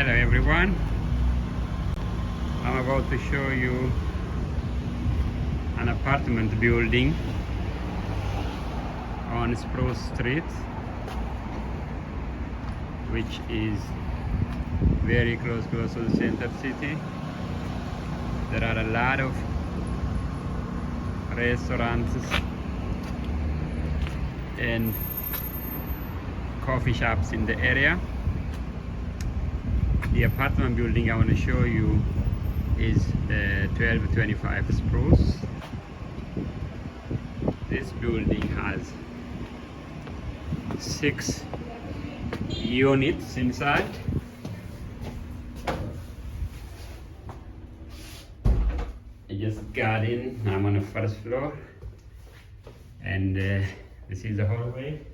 Hello everyone, I'm about to show you an apartment building on Spruce Street, which is very close to the center city. There are a lot of restaurants and coffee shops in the area. The apartment building I want to show you is 1225 Spruce. This building has 6 units inside. I just got in. I'm on the first floor, and this is the hallway.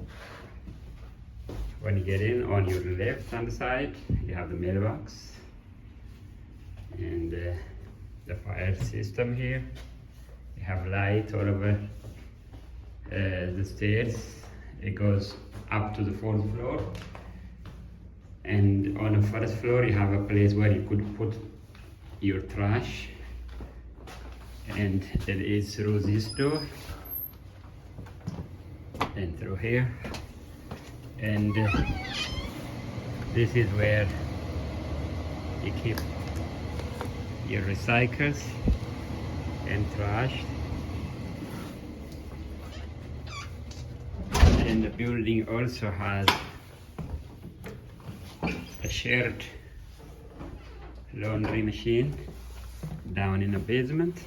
When you get in, on your left hand side you have the mailbox and the fire system here. You have light all over the stairs. It goes up to the 4th floor, and on the first floor you have a place where you could put your trash, and it is through this door and through here. And this is where you keep your recycles and trash. And the building also has a shared laundry machine down in the basement.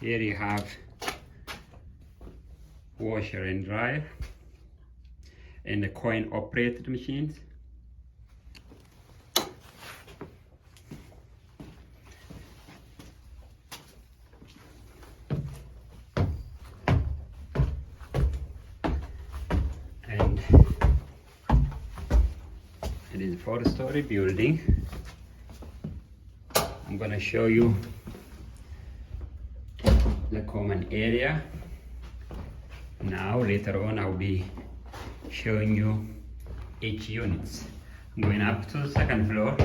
Here you have washer and dryer and the coin operated machines. And it is a 4-story building. I'm gonna show you the common area. Now later on I'll be showing you each units. I'm going up to the 2nd floor.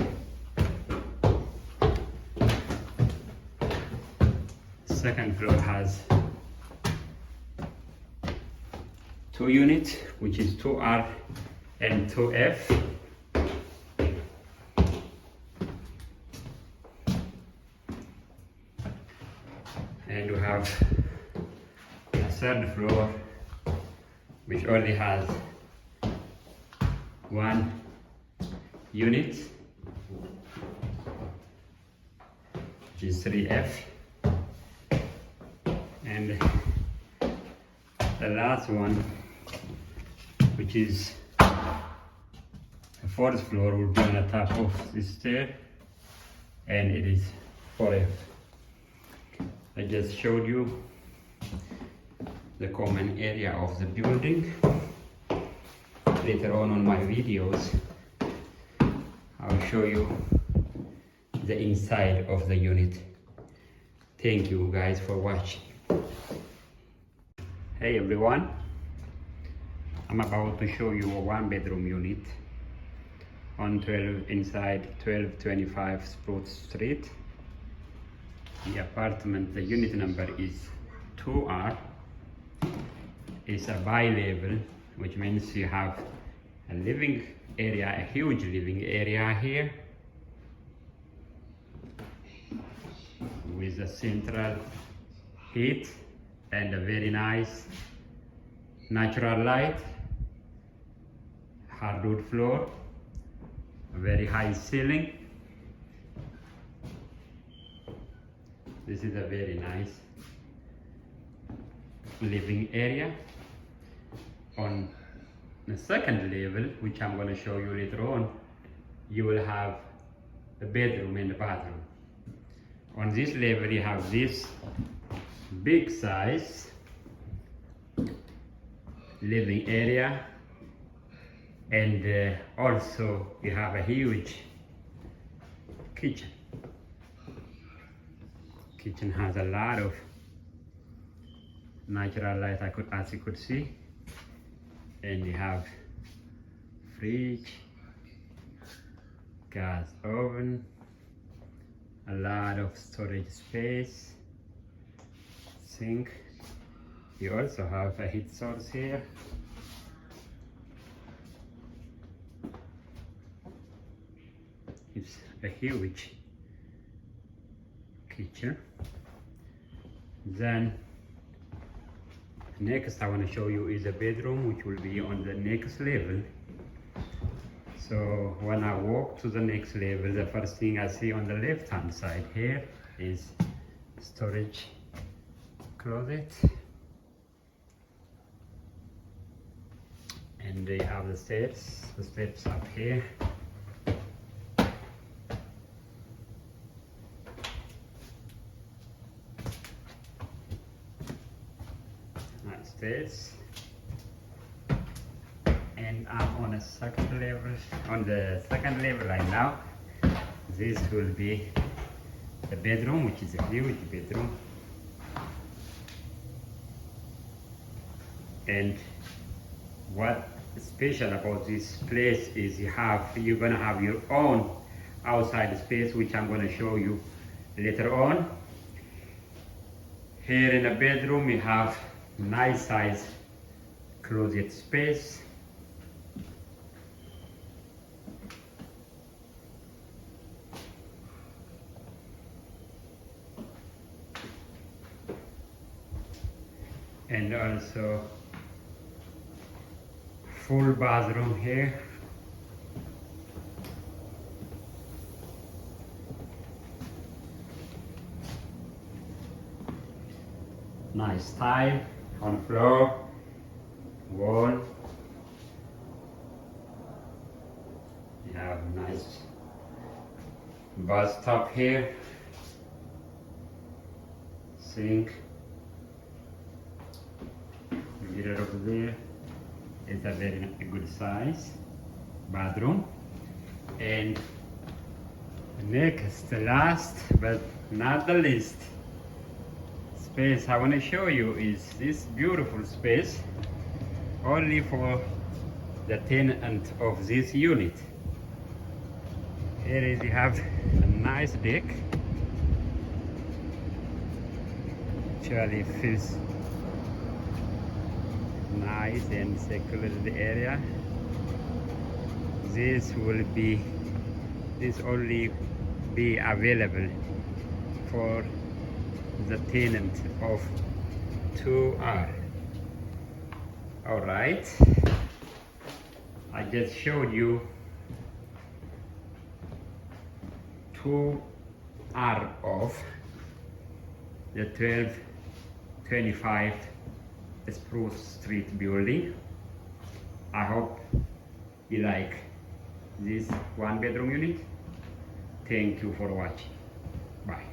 2nd floor has 2 units, which is 2R and 2F. And we have a 3rd floor which only has 1 unit, which is 3F. And the last one, which is the 4th floor, will be on the top of this stair, and it is 4F. I just showed you the common area of the building. Later on my videos, I'll show you the inside of the unit. Thank you guys for watching. Hey everyone, I'm about to show you a 1-bedroom unit on inside 1225 Spruce Street. The apartment, the unit number is 2R. It's a bi-level, which means you have a living area, a huge living area here, with a central heat and a very nice natural light, hardwood floor, a very high ceiling. This is a very nice living area. On the 2nd level, which I'm going to show you later on, you will have a bedroom and a bathroom. On this level you have this big size living area, and also you have a huge kitchen. Kitchen has a lot of natural light, as you could see, and you have fridge, gas oven, a lot of storage space, sink. You also have a heat source here. It's a huge kitchen. Then next I want to show you is a bedroom, which will be on the next level. So when I walk to the next level, the first thing I see on the left hand side here is storage closet, and they have the steps up here. Nice stairs. And I'm on a second level. On the second level right now, this will be the bedroom, which is a huge bedroom. And what is special about this place is you're gonna have your own outside space, which I'm gonna show you later on. Here in the bedroom, you have nice size closet space. And also full bathroom here. Nice tile on floor, wall. You have nice bathtub here, sink. Mirror over there. It's a very good size bathroom. And next, last but not the least, space I want to show you is this beautiful space only for the tenant of this unit. Here is, you have a nice deck. Actually feels nice and secluded area. This only be available for the tenant of 2R. All right, I just showed you 2R of the 1225 Spruce Street building. I hope you like this one bedroom unit. Thank you for watching. Bye.